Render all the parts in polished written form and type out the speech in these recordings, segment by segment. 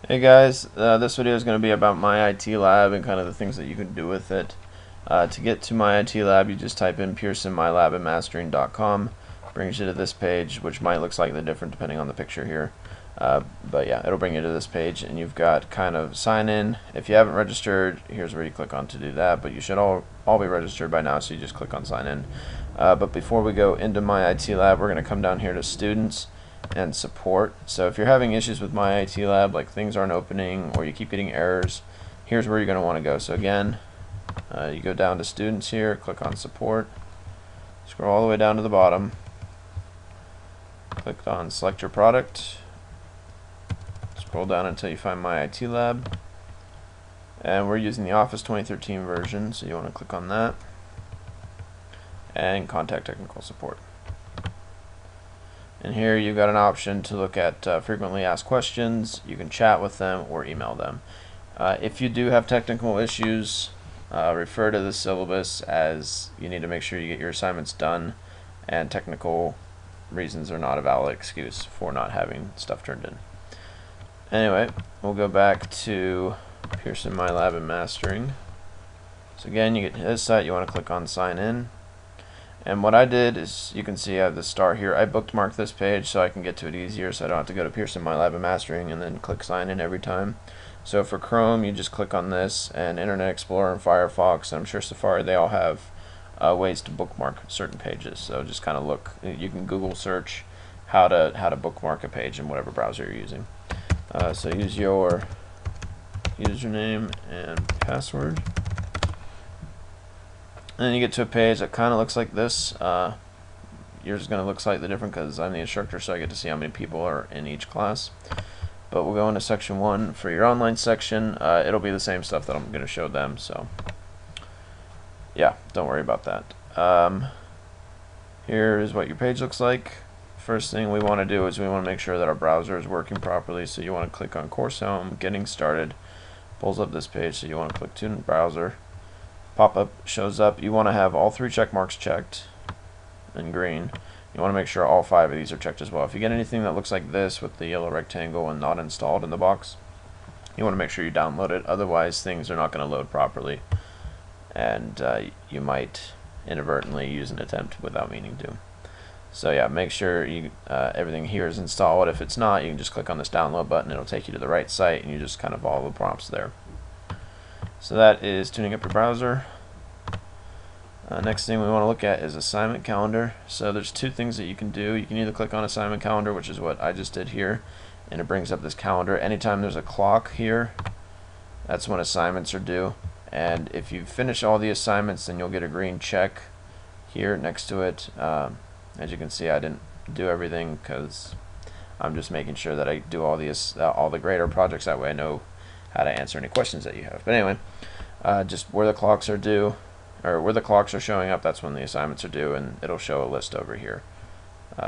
Hey guys, this video is going to be about MyITLab and kind of the things that you can do with it. To get to MyITLab, you just type in pearsonmylabandmastering.com. Brings you to this page, which might look slightly different depending on the picture here. But yeah, it'll bring you to this page, and you've got kind of sign in. If you haven't registered, here's where you click on to do that. But you should all be registered by now, so you just click on sign in. But before we go into MyITLab, we're going to come down here to students and support. So if you're having issues with MyITLab, like things aren't opening or you keep getting errors, here's where you're going to want to go. So again, you go down to students here, click on support, scroll all the way down to the bottom, click on select your product, scroll down until you find MyITLab, and we're using the Office 2013 version, so you want to click on that and contact technical support. And here you've got an option to look at frequently asked questions. You can chat with them or email them. If you do have technical issues, refer to the syllabus, as you need to make sure you get your assignments done, and technical reasons are not a valid excuse for not having stuff turned in. Anyway, we'll go back to Pearson MyLab and Mastering. So again, you get to this site, you want to click on sign in. And what I did is, you can see I have the star here. I bookmarked this page so I can get to it easier, so I don't have to go to Pearson MyLab and Mastering and then click sign in every time. So for Chrome, you just click on this, and Internet Explorer and Firefox, and I'm sure Safari, they all have ways to bookmark certain pages. So just kind of look. You can Google search how to bookmark a page in whatever browser you're using. So use your username and password. And then you get to a page that kind of looks like this. Yours is going to look slightly different because I'm the instructor, so I get to see how many people are in each class. But we'll go into section 1 for your online section. It'll be the same stuff that I'm going to show them, so yeah, don't worry about that. Here is what your page looks like. First thing we want to do is we want to make sure that our browser is working properly, so you want to click on Course Home, Getting Started. Pulls up this page, so you want to click to Browser. Pop-up shows up. You want to have all 3 check marks checked in green. You want to make sure all 5 of these are checked as well. If you get anything that looks like this with the yellow rectangle and not installed in the box, you want to make sure you download it. Otherwise, things are not going to load properly, and you might inadvertently use an attempt without meaning to. So yeah, make sure everything here is installed. If it's not, you can just click on this download button. It'll take you to the right site, and you just kind of follow the prompts there. So that is tuning up your browser. Next thing we want to look at is assignment calendar. So there's 2 things that you can do. You can either click on assignment calendar, which is what I just did here, and it brings up this calendar. Anytime there's a clock here, that's when assignments are due. And if you finish all the assignments, then you'll get a green check here next to it. As you can see, I didn't do everything because I'm just making sure that I do all the greater projects. That way I know how to answer any questions that you have. But anyway, just where the clocks are due, or where the clocks are showing up, that's when the assignments are due, and it'll show a list over here.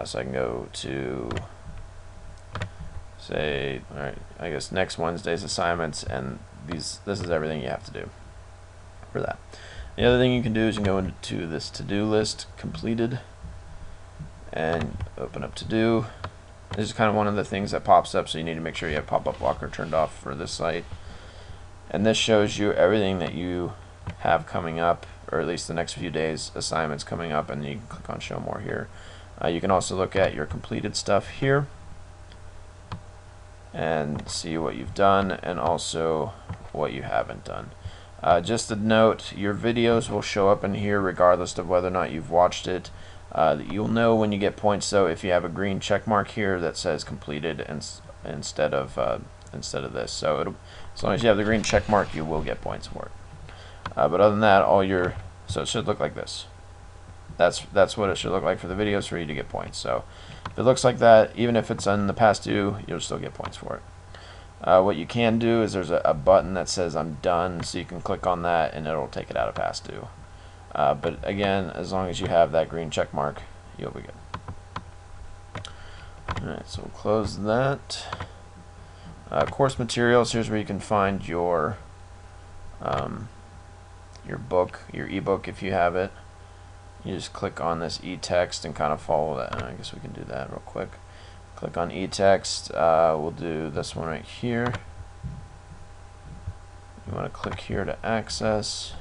So I can go to, say, alright, I guess next Wednesday's assignments, and this is everything you have to do for that. The other thing you can do is you can go into this to-do list, completed, and open up to-do. This is kind of one of the things that pops up, so you need to make sure you have pop-up blocker turned off for this site. And this shows you everything that you have coming up, or at least the next few days assignments coming up, and you can click on show more here. You can also look at your completed stuff here and see what you've done and also what you haven't done. Just a note, your videos will show up in here regardless of whether or not you've watched it. You'll know when you get points, though, if you have a green check mark here that says completed instead of this. So as long as you have the green check mark, you will get points for it. But other than that, so it should look like this. That's what it should look like for the videos for you to get points. So if it looks like that, even if it's in the past due, you'll still get points for it. What you can do is there's a button that says I'm done, so you can click on that and it'll take it out of past due. But again, as long as you have that green check mark, you'll be good. Alright, so we'll close that. Course materials, here's where you can find your book, your ebook if you have it. You just click on this e-text and kind of follow that. I guess we can do that real quick. Click on e-text. We'll do this one right here. You want to click here to access.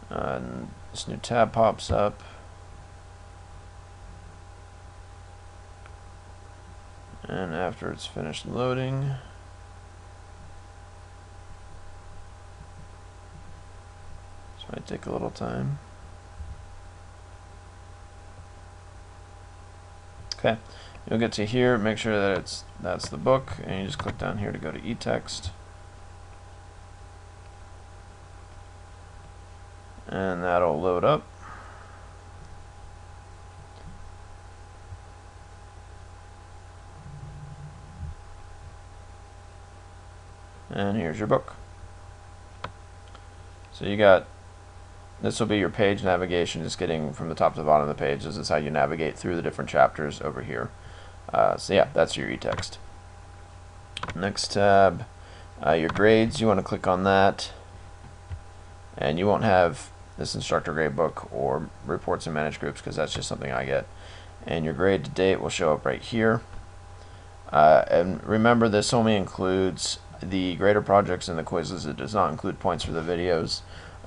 And this new tab pops up. And after it's finished loading, this might take a little time. Okay, you'll get to here, make sure that that's the book, and you just click down here to go to eText. And that'll load up. And here's your book. So you got, this will be your page navigation, just getting from the top to the bottom of the page. This is how you navigate through the different chapters over here. So yeah, that's your eText. Next tab, your grades, you want to click on that. And you won't have this instructor grade book or reports and managed groups because that's just something I get. And your grade to date will show up right here. And remember, this only includes the grader projects and the quizzes. It does not include points for the videos.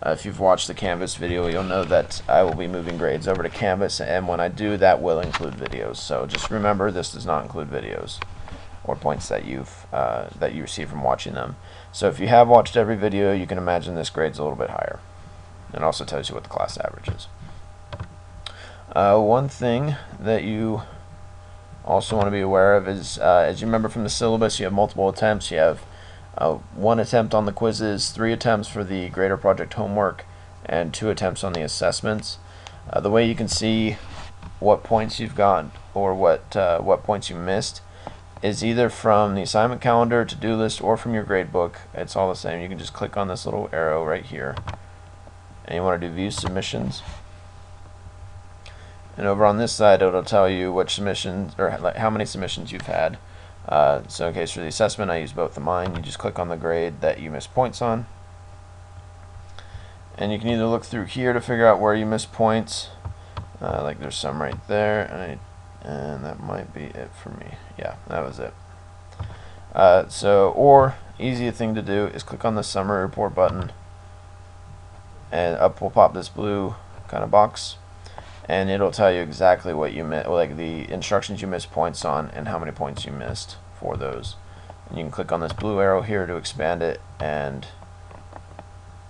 If you've watched the Canvas video, you'll know that I will be moving grades over to Canvas, and when I do, that will include videos. So just remember, this does not include videos or points that you receive from watching them. So if you have watched every video, you can imagine this grade's a little bit higher. It also tells you what the class average is. One thing that you also want to be aware of is, as you remember from the syllabus, you have multiple attempts. You have 1 attempt on the quizzes, 3 attempts for the grader project homework, and 2 attempts on the assessments. The way you can see what points you've got or what points you missed is either from the assignment calendar, to-do list, or from your grade book. It's all the same. You can just click on this little arrow right here, and you want to do view submissions. And over on this side, it'll tell you which submissions, or how many submissions you've had. So in case for the assessment, I use both of mine. You just click on the grade that you missed points on. And you can either look through here to figure out where you missed points. Like there's some right there, and that might be it for me. Yeah, that was it. Or easy thing to do is click on the summary report button, and up will pop this blue kind of box, and it'll tell you exactly what you missed, like the instructions you missed points on and how many points you missed for those. And you can click on this blue arrow here to expand it, and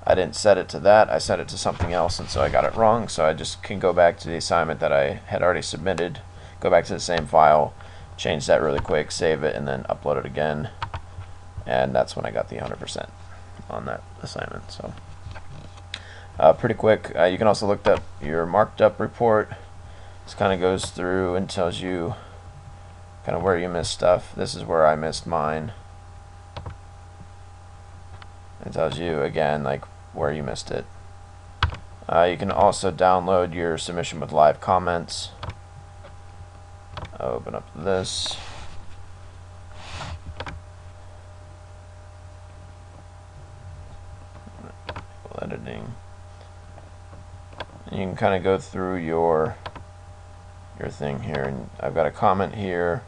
I didn't set it to that, I set it to something else, and so I got it wrong. So I just can go back to the assignment that I had already submitted, go back to the same file, change that really quick, save it, and then upload it again, and that's when I got the 100% on that assignment. So pretty quick. You can also look up your marked up report. This kind of goes through and tells you kind of where you missed stuff. This is where I missed mine. It tells you again like where you missed it. You can also download your submission with live comments. I'll open up this. Editing. You can kind of go through your thing here, and I've got a comment here,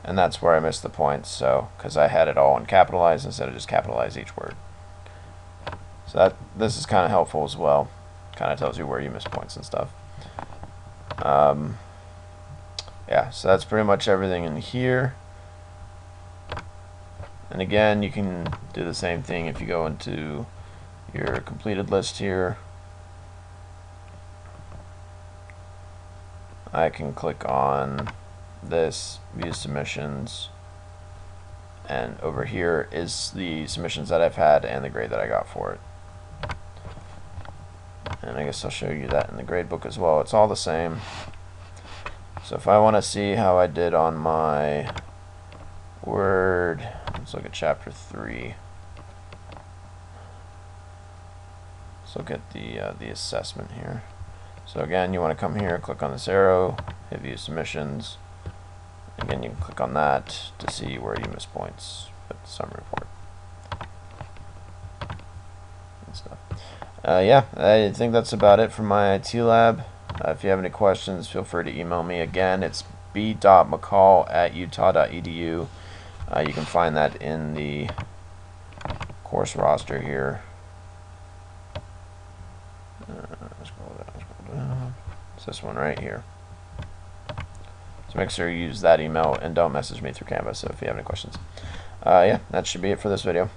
and that's where I missed the points. So because I had it all in capitalized instead of just capitalize each word. So this is kind of helpful as well. Kind of tells you where you missed points and stuff. Yeah, so that's pretty much everything in here. And again, you can do the same thing if you go into your completed list here. I can click on this, view submissions, and over here is the submissions that I've had and the grade that I got for it. And I guess I'll show you that in the grade book as well. It's all the same. So if I want to see how I did on my Word, let's look at chapter 3. Let's look at the assessment here. So again, you want to come here, click on this arrow, hit view submissions. Again, you can click on that to see where you missed points with the summary report and stuff. Yeah, I think that's about it for MyITLab. If you have any questions, feel free to email me. Again, it's b.mccall@utah.edu. You can find that in the course roster here. Scroll down. It's this one right here. So make sure you use that email and don't message me through Canvas if you have any questions. Yeah, that should be it for this video.